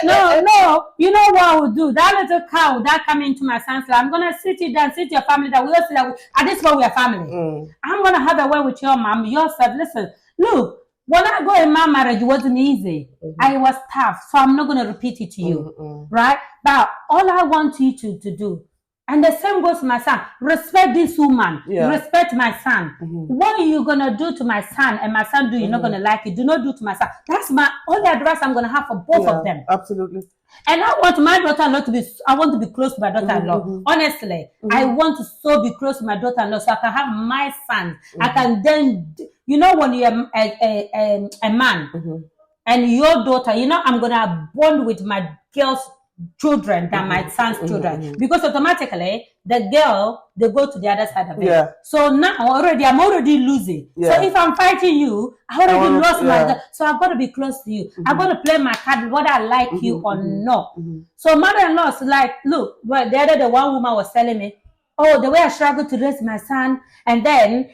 no. You know what I will do? That little cow that come into my son's life, I'm gonna sit it down, sit your family that we all sit down. At this point, we are family. I'm gonna have a word with your mom, yourself. Listen, look. When I go in my marriage, it wasn't easy. I was tough, so I'm not gonna repeat it to you, right? But all I want you to do. And the same goes to my son. Respect this woman. Respect my son. What are you going to do to my son and my son do? You're not going to like it. Do not do to my son. That's my only advice I'm going to have for both of them. Absolutely. And I want my daughter-in-law to be, I want to be close to my daughter-in-law. Honestly, I want to so be close to my daughter-in-law so I can have my son. I can then, you know, when you're a man and your daughter, you know, I'm going to bond with my girl's children than my son's children, because automatically the girl, they go to the other side of it. So now I'm already losing. So if I'm fighting you, I already lost my girl. So I've got to be close to you. I've got to play my card whether I like you or not. So mother-in-law's like, look, well, the one woman was telling me, oh, the way I struggle to raise my son, and then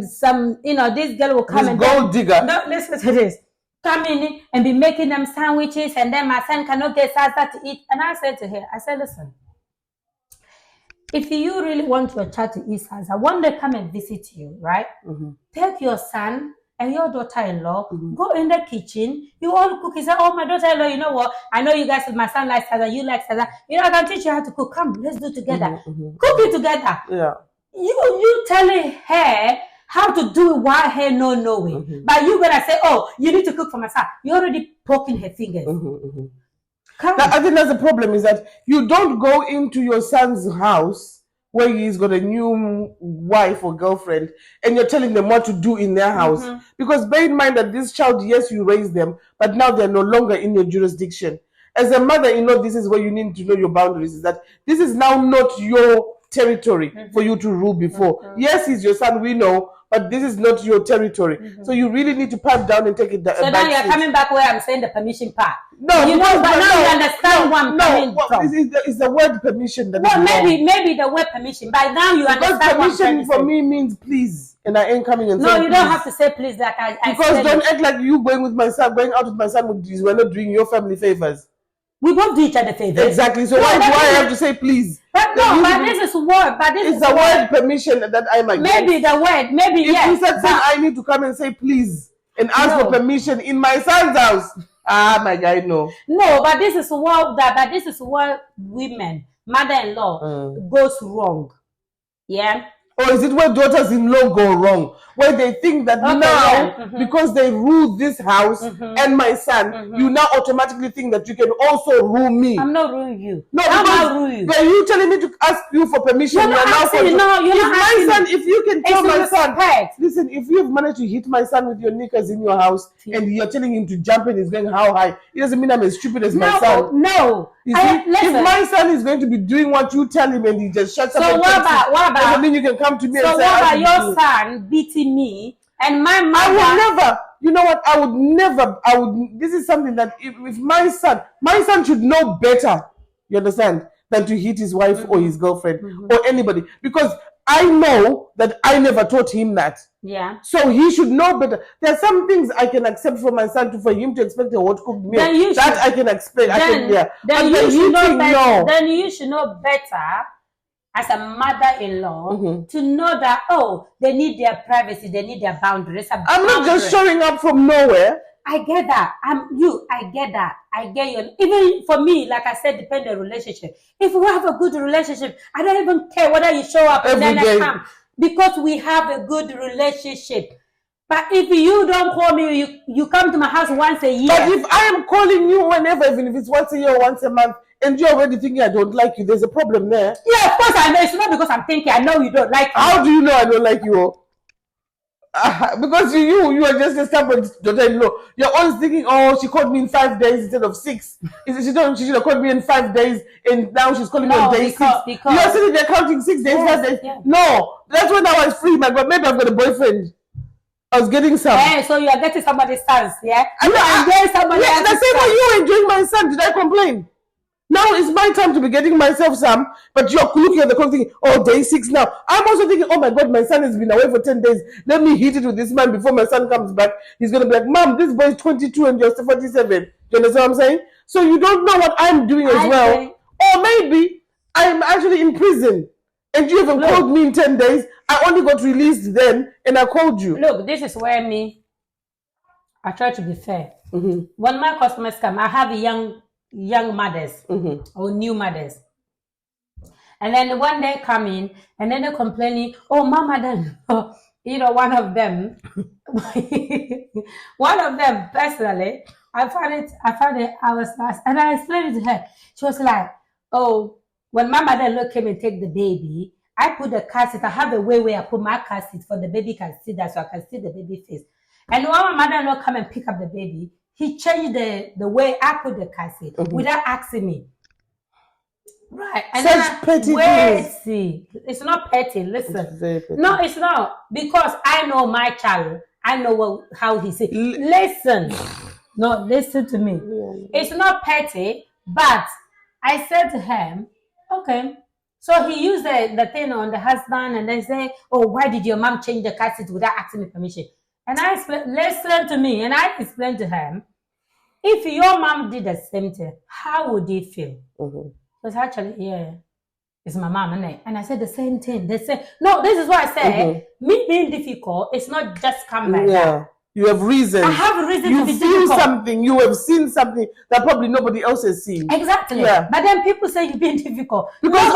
some, you know, this girl will come and gold digger. No, listen to this. Come in and be making them sandwiches, and then my son cannot get salsa to eat. And I said to her, I said, listen, if you really want your child to eat salsa, one day come and visit you, right? Take your son and your daughter-in-law, go in the kitchen, you all cook. He said, oh, my daughter-in-law, you know what? I know you guys, my son likes salsa, you like salsa. You know, I can teach you how to cook. Come, let's do it together. Cook it together. You telling her how to do it while her not knowing. But you're going to say, oh, you need to cook for my son. You're already poking her fingers. I think that's the problem, is that you don't go into your son's house where he's got a new wife or girlfriend and you're telling them what to do in their house. Because bear in mind that this child, yes, you raised them, but now they're no longer in your jurisdiction. As a mother, you know, this is where you need to know your boundaries, is that this is now not your territory for you to rule before. Yes, he's your son, we know, but this is not your territory. So you really need to pipe down and take it down. So now you're coming back where I'm saying the permission part. No, you know, but now you understand where I'm coming from. It's the word permission that maybe the word permission, but now you understand what I'm saying. Permission for me means please, and I ain't coming and saying you don't have to say please like I because don't act like you going out with my son we're not doing your family favors. We both do each other favors. Exactly. So why do I have to say please? But this is word. But this is the word permission that I'm against. Maybe the word. Maybe yes. If you said I need to come and say please and ask for permission in my son's house. My guy, no. No, but this is what women, mother-in-law, goes wrong. Yeah. Or is it where daughters-in-law go wrong? Where they think that because they rule this house and my son, you now automatically think that you can also rule me. I'm not ruling you. No, I'm not ruling you. Are you telling me to ask you for permission? You're not asking, if you can tell my son, listen, if you've managed to hit my son with your knickers in your house and you're telling him to jump and he's going how high, it doesn't mean I'm as stupid as my son. No. If my son is going to be doing what you tell him and he just shuts up, so what about doesn't mean you can come to me and say, so what about your son beating me and my mother? I would never. You know what? I would never. This is something that if my son should know better. You understand? Than to hit his wife or his girlfriend or anybody, because I know that I never taught him that. Yeah. So he should know better. There are some things I can accept for my son for him to expect a hot cooked meal. I can expect. Then you should know better as a mother-in-law to know that they need their privacy, they need their boundaries. I'm not just showing up from nowhere. I get that. I get that. I get you. Even for me, like I said, depend on the relationship. If we have a good relationship, I don't even care whether you show up and then I come, because we have a good relationship. But if you don't call me, you come to my house once a year. But if I am calling you whenever, even if it's once a year or once a month, and you're already thinking I don't like you, there's a problem there. Yeah, of course I know. It's not because I'm thinking I know you don't like me. How do you know I don't like you? Because you are just a stubborn daughter-in-law. You're always thinking, oh, she called me in 5 days instead of 6. She should have called me in 5 days, and now she's calling me on day 6. You're sitting there counting 6 days, 5 days. Yeah. No, that's when I was free, my God. Maybe I've got a boyfriend. I was getting some. So you are getting somebody's sons, yeah? You are enjoying somebody else's sons. The same way you were enjoying my son. Did I complain? Now it's my time to be getting myself some, but you're looking at the clock thinking, oh, day 6 now. I'm also thinking, oh my God, my son has been away for 10 days. Let me hit it with this man before my son comes back. He's going to be like, Mom, this boy is 22 and you're still 47. Do you understand what I'm saying? So you don't know what I'm doing as well. Or maybe I'm actually in prison and you haven't called me in 10 days. I only got released then and I called you. Look, this is where I try to be fair. When my customers come, I have young mothers or new mothers, and then one day come in and then they're complaining, oh, mama, then one of them personally, I found it I was last, and I explained it to her. She was like, oh, when my mother came and take the baby, I put the cassette. I have a way where I put my cassette for the baby can see that, so I can see the baby face. And when my mother come and pick up the baby, he changed the way I put the cassette without asking me. Right. And such petty things. It's not petty. Listen. Petty. No, it's not. Because I know my child. I know how he says. Listen. No, listen to me. Yeah. It's not petty, but I said to him, okay. So he used the thing on the husband and they say, oh, why did your mom change the cassette without asking me permission? And I explained, listen to me, and I explained to him, if your mom did the same thing, how would he feel? Because actually, yeah, it's my mom, isn't it? And I said the same thing. They say, no, this is what I said. Me being difficult, it's not just come by that. You have reasons. I have a reason to be difficult. You feel something. You have seen something that probably nobody else has seen. Exactly. Yeah. But then people say you're being difficult. Because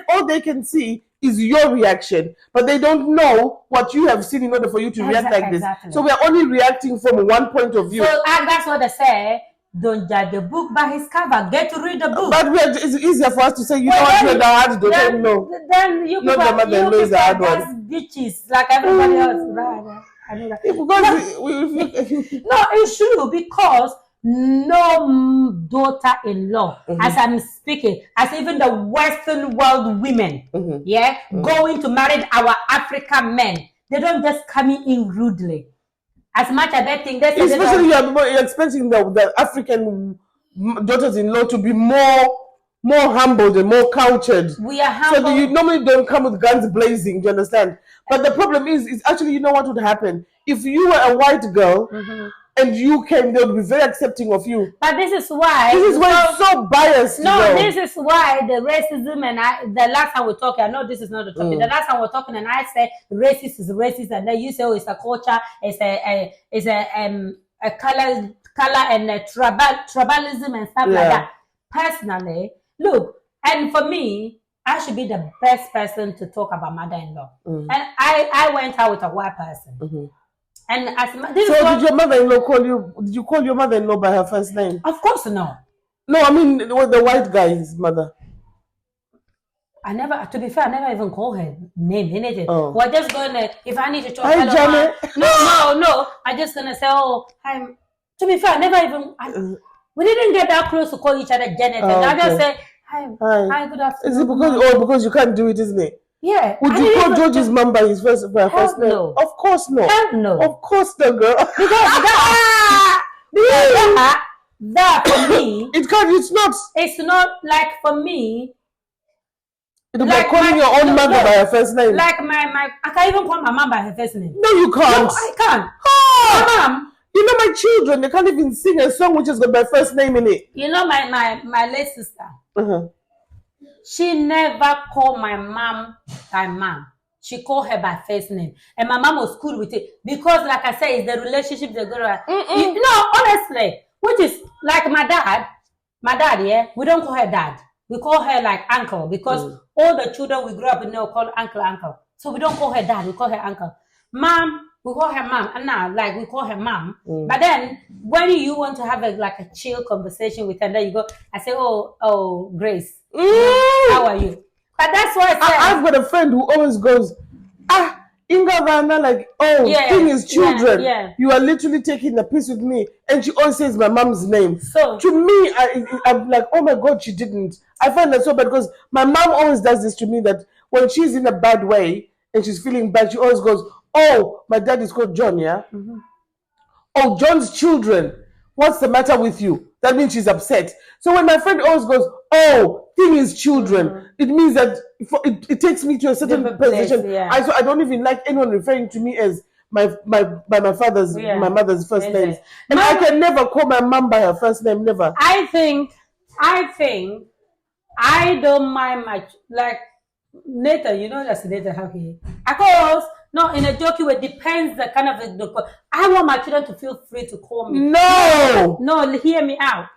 all they can see is your reaction, but they don't know what you have seen in order for you to react like this. So we are only reacting from one point of view. So that's what they say. Don't judge the book by his cover. Get to read the book. But it's easier for us to say, you know what, you're the hard don't know. Then you people are bitches like everybody else. Right? I know that. No, it's true because no daughter-in-law, as I'm speaking, as even the Western world women, going to marry our African men, they don't just come in rudely. As much as they think, especially you're expecting the African daughters-in-law to be more humbled and more cultured. We are humble. So you normally don't come with guns blazing. Do you understand? But the problem is actually, you know what would happen if you were a white girl. And you came, they would be very accepting of you. But this is why it's so biased. No, this is why the racism and the last time we're talking, I know this is not the topic. The last time we're talking and I said racist is racist, and then you say, oh, it's a culture, it's a color and a tribalism and stuff like that. Personally, look, and for me, I should be the best person to talk about mother-in-law. And I went out with a white person. And did your mother-in-law call you? Did you call your mother-in-law by her first name? Of course no. No, I mean the white guy's mother. I never. To be fair, I never even call her name anything. Oh. We're just gonna. If I need to talk, hi, Janet. No. I'm just gonna say, oh, hi. To be fair, I never even. We didn't get that close to call each other Janet. And I just say, hi, good afternoon. Is it because you can't do it, isn't it? Yeah. Would you call George's mom by his first name? No. Of course not. Hell no. Of course not, girl. Because that for me. It's not. It's not like for me. It's like calling your own mother by her first name. Like I can't even call my mom by her first name. No, you can't. No, I can't. Oh, my mom. You know my children, they can't even sing a song which has got my first name in it. You know my late sister. She never called my mom by mom. She called her by first name. And my mom was cool with it. Because like I said, it's the relationship they go to. No, honestly. Which is like my dad, yeah, we don't call her dad. We call her like uncle. Because all the children we grew up with now call uncle. So we don't call her dad, we call her uncle. Mom, we call her mom. And now, like, we call her mom. But then, when you want to have a chill conversation with her, then you go, I say, oh, Grace. How are you? But that's why I said, I've got a friend who always goes, Ingavana, like, thing is children. You are literally taking the piece with me. And she always says my mom's name. So to me, I'm like, oh my God, she didn't. I find that so bad because my mom always does this to me, that when she's in a bad way and she's feeling bad, she always goes, oh, my dad is called John, yeah? Oh, John's children. What's the matter with you? That means she's upset. So when my friend always goes, oh, thing is children, it means that it takes me to a certain position. So I don't even like anyone referring to me as my father's, my mother's first names. And I can never call my mom by her first name, never. I think I don't mind much. Like Nathan, you know that's Nathan how he. Of course, no, in a joking way, depends the kind of the. I want my children to feel free to call me. No, hear me out.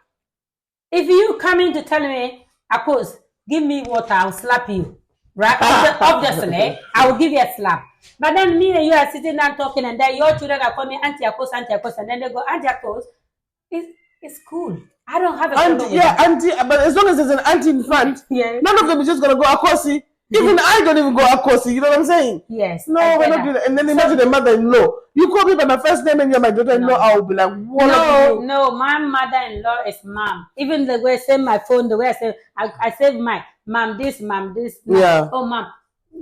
If you come in to tell me, of course, give me water, I'll slap you. Right? Obviously, I will give you a slap. But then me and you are sitting down talking, and then your children are calling me Auntie Akos, and then they go, Auntie Akos. It's cool. I don't have a problem with auntie, but as long as there's an auntie in front, none of them is just going to go Akosi. Even I don't even go Akosi, you know what I'm saying? Yes. No, we're not doing that. And then imagine a mother-in-law. You call me by my first name and you're my daughter-in-law, I will be like, what are you? No, my mother-in-law is mom. Even the way I save my phone, the way I save my mom this. Yeah. Oh, mom.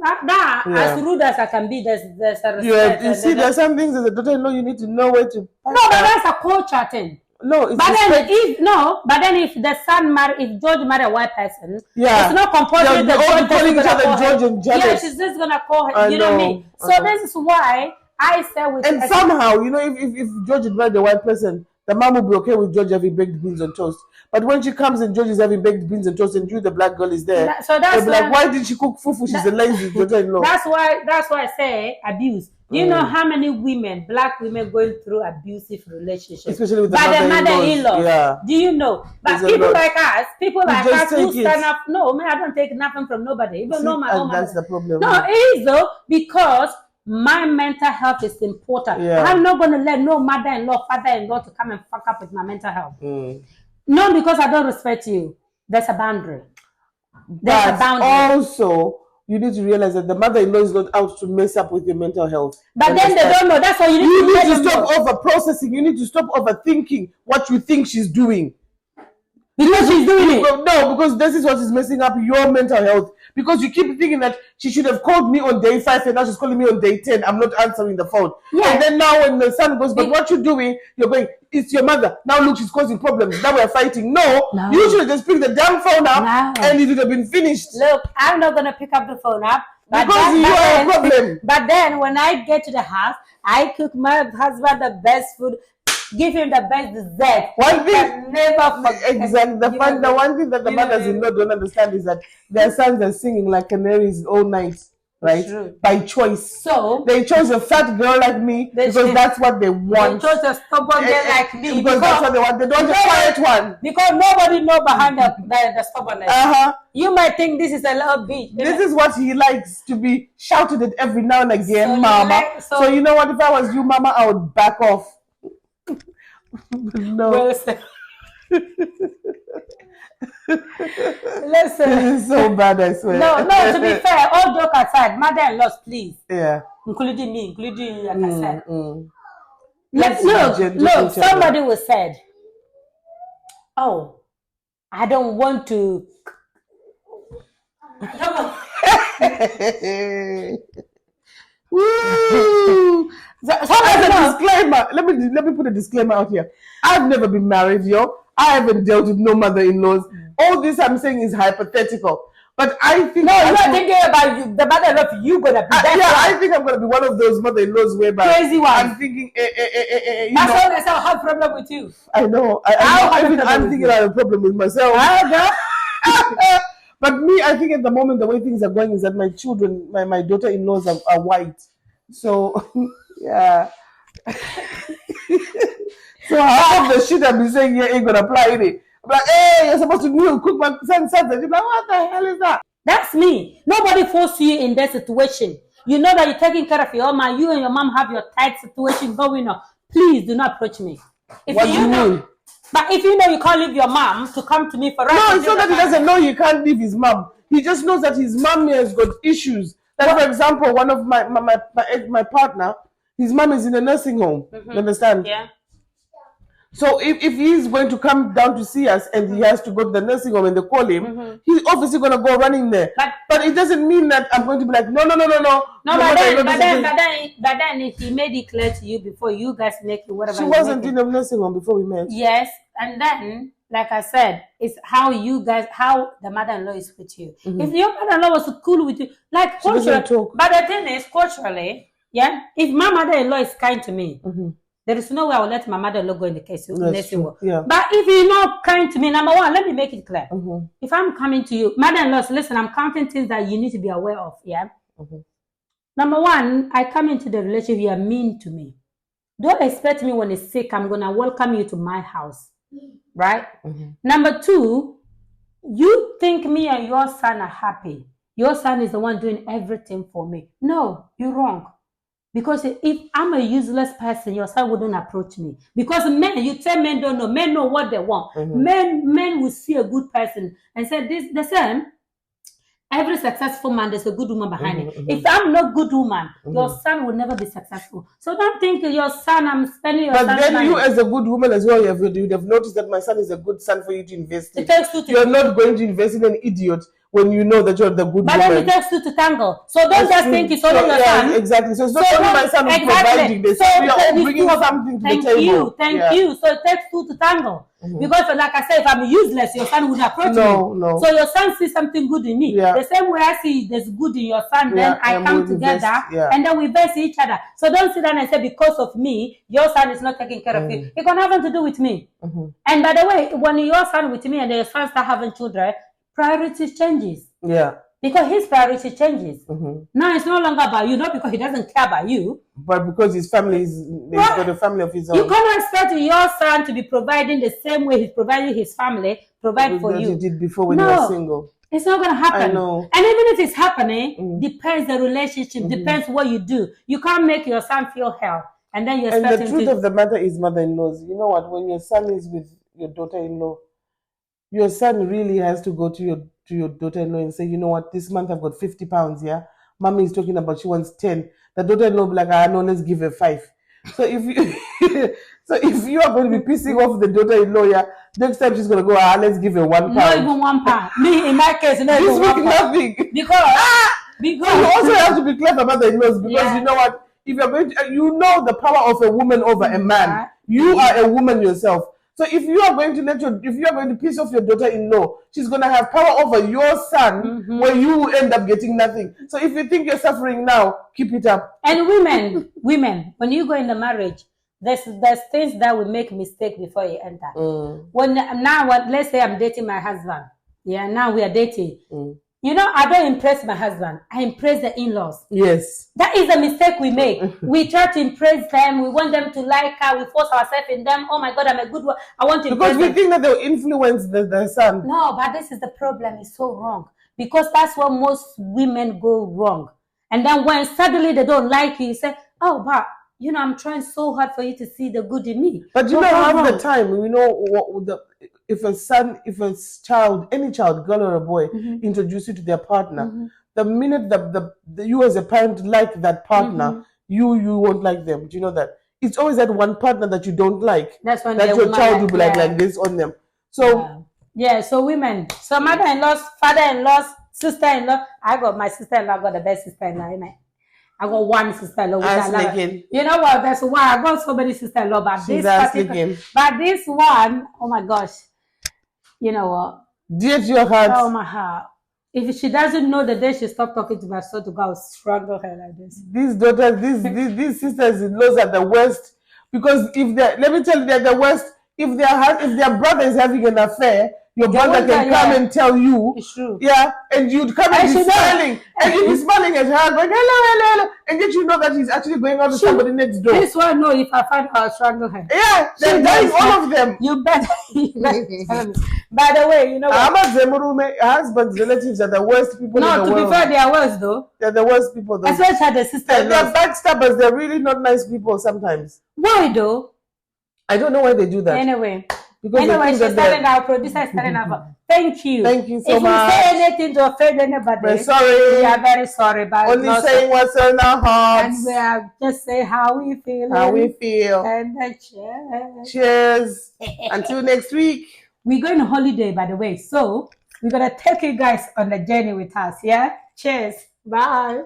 That as rude as I can be, there's a respect. You see, there's some things as a daughter-in-law you need to know where to. No, but that's a culture thing. No, it's but then if the son if George marry a white person, it's not compulsory that George calling each other George and jealous. Yeah, she's just gonna call her. You know what I mean? So this is why I say with. And somehow, you know, if George had married a white person, the mom would be okay with George having baked beans on toast. But when she comes and George is having baked beans and toast, and you, the black girl, is there, so that's like, why did she cook fufu? She's a lazy daughter-in-law. That's why I say abuse. Do you know how many women, black women, going through abusive relationships? Especially with the mother-in-law. Yeah. Do you know? But people like us who stand up. No, man, I don't take nothing from nobody. Even though my own. That's the problem. No, it is though, because my mental health is important. I'm not going to let no mother-in-law, father-in-law to come and fuck up with my mental health. Not because I don't respect you. There's a boundary. There's a boundary. Also, you need to realize that the mother-in-law is not out to mess up with your mental health. But then they don't know. That's why you need to stop over-processing. You need to stop overthinking what you think she's doing. Because she's doing it. No, because this is what is messing up your mental health. Because you keep thinking that she should have called me on day 5 and now she's calling me on day 10. I'm not answering the phone. Yeah. And then now when the son goes, but what you doing? You're going, it's your mother. Now look, she's causing problems. Now we're fighting. No. You should have just picked the damn phone up and it would have been finished. Look, I'm not going to pick up the phone up. Because you are a problem. But then when I get to the house, I cook my husband the best food. Give him the best dessert. One thing, never forget. Exactly. The one thing that the mothers-in-law don't understand is that their sons are singing like canaries all night, right? True. By choice. So they chose a fat girl like me because that's what they want. They chose a stubborn girl like me because that's what they want. They don't want a quiet one. Because nobody knows behind the stubbornness. You might think this is a little bitch. This is what he likes, to be shouted at every now and again, mama. So you know what? If I was you, mama, I would back off. No. Listen. This is so bad, I swear. No, to be fair, all joke aside, mother-in-laws, please. Yeah. Including me, including you, like I said. Look, somebody was said, oh, I don't want to. Woo! So as a disclaimer, let me put a disclaimer out here. I've never been married, yo. I haven't dealt with no mother-in-laws. All this I'm saying is hypothetical. But I think you're not thinking about the mother-in-law you're gonna be. I think I'm gonna be one of those mother-in-laws whereby crazy one. I'm thinking, that's why I have a problem with you. I know. I'm thinking I have a problem with myself. But me, I think at the moment the way things are going is that my children, my daughter-in-laws are white. So yeah. So half of the shit I've been saying here ain't gonna apply in it. I'm like, hey, you're supposed to cook my son's You're like, what the hell is that? That's me. Nobody forced you in that situation. You know that you're taking care of your mom. You and your mom have your tight situation going on. Please do not approach me. What do you mean? But if you know you can't leave your mom to come to me for no, it's not that he doesn't know he can't leave his mom. He just knows that his mom has got issues Like, for example, one of my partner, his mom is in a nursing home. You understand? Yeah. So if he's going to come down to see us and he has to go to the nursing home and they call him, he's obviously going to go running there. But it doesn't mean that I'm going to be like, no. No, but then he made it clear to you before you guys make it whatever. She wasn't in a nursing home before we met. Yes, and then, like I said, it's how the mother-in-law is with you. If your mother-in-law was cool with you, like culturally, but the thing is, culturally, yeah, if my mother-in-law is kind to me, there is no way I will let my mother-in-law go in the case. Yeah. But if you're not kind to me, number one, let me make it clear. If I'm coming to you, mother-in-law, listen, I'm counting things that you need to be aware of. Yeah. Number one, I come into the relationship, you are mean to me. Don't expect me when it's sick, I'm gonna welcome you to my house, right? Number two, you think me and your son are happy. Your son is the one doing everything for me. No, you're wrong. Because if I'm a useless person, your son wouldn't approach me. Because men, you tell men don't know. Men know what they want. Men will see a good person and say this the same. Every successful man, there's a good woman behind it. If I'm not good woman, your son will never be successful. So don't think your son, I'm spending your son. But then you as a good woman as well, you'd have noticed that my son is a good son for you to invest in. It takes two to You're not going to invest in an idiot when you know that you're the good woman. But then it takes two to tangle. So don't just think it's only your son. Exactly. So it's not only my son who's providing this. So we are all bringing something to the table. Thank you. So it takes two to tangle. Because like I said, if I'm useless, your son would approach me. No. So your son sees something good in me. The same way I see there's good in your son, then I come together and then we verse each other. So don't sit down and say because of me, your son is not taking care of you. It got nothing to do with me. And by the way, when your son with me and your son start having children, priority changes. Yeah. Because his priority changes. Now it's no longer about you, not because he doesn't care about you. But because his family he's got a family of his own. You cannot expect your son to be providing the same way he's providing his family, provide for you. He did before when he was single. It's not going to happen. I know. And even if it's happening, depends the relationship, depends what you do. You can't make your son feel hell. And then you expect him to... And the truth of the matter is mother-in-laws. You know what? When your son is with your daughter-in-law, your son really has to go to your daughter-in-law and say, you know what, this month I've got 50 pounds, yeah? Mommy is talking about she wants 10. The daughter-in-law will be like, no, let's give her 5. So if you are going to be pissing off the daughter-in-law, yeah, next time she's going to go, let's give her 1 pound. Not even 1 pound. Me, in my case, not even 1 pound. Nothing. Because so you also have to be clever mother-in-laws because you know what, if you're going to, you know the power of a woman over a man. You are a woman yourself. So if you are going to piss off your daughter-in-law, she's going to have power over your son where you will end up getting nothing. So if you think you're suffering now, keep it up. And women, when you go in the marriage, there's things that will make mistake before you enter. Let's say I'm dating my husband. Yeah, now we are dating. You know, I don't impress my husband. I impress the in-laws. Yes. That is a mistake we make. We try to impress them. We want them to like her. We force ourselves in them. Oh my God, I'm a good one. I want to impress them. Because we think that they'll influence the son. No, but this is the problem. It's so wrong. Because that's where most women go wrong. And then when suddenly they don't like you say, oh, but, you know, I'm trying so hard for you to see the good in me. But you know, half the time, you know, if a child, any child, girl or a boy, introduce you to their partner, the minute you as a parent like that partner, you won't like them. Do you know that? It's always that one partner that you don't like. That's when that your child will be like this on them. So so women, so mother-in-laws, father-in-laws, sister-in-law. I got my sister-in-law. I got the best sister-in-law. I got one sister-in-law. You know what? That's why I got so many sister-in-law. But this one, oh my gosh. You know what? Dear to your heart. Oh my heart. If she doesn't know the day she stopped talking to my son to go, I'll strangle her like this. These daughters, these sisters-in-laws are the worst. Because let me tell you, they're the worst. If their brother is having an affair, your brother can come and tell you. It's true. Yeah, and you'd come and be smiling. And you'd be smiling at her, going, hello. And yet you know that he's actually going out to somebody next door. This one, no, if I find her, I'll strangle her. Yeah, they're dying, all of them. You better. By the way, you know what? Husband's relatives are the worst people in the world. No, to be fair, they are worse, though. They're the worst people, though. Especially the sister-in-law. They're backstabbers. They're really not nice people sometimes. Why, though? I don't know why they do that. Anyway, Because anyway, she's telling our producer is telling her, thank you. Thank you so if much. If we say anything to offend anybody, we're sorry. We are very sorry. But only saying what's on our hearts. And we are just saying how we feel. How we feel. And then cheers. Cheers. Until next week. We're going on holiday, by the way. So we're going to take you guys on the journey with us. Yeah? Cheers. Bye.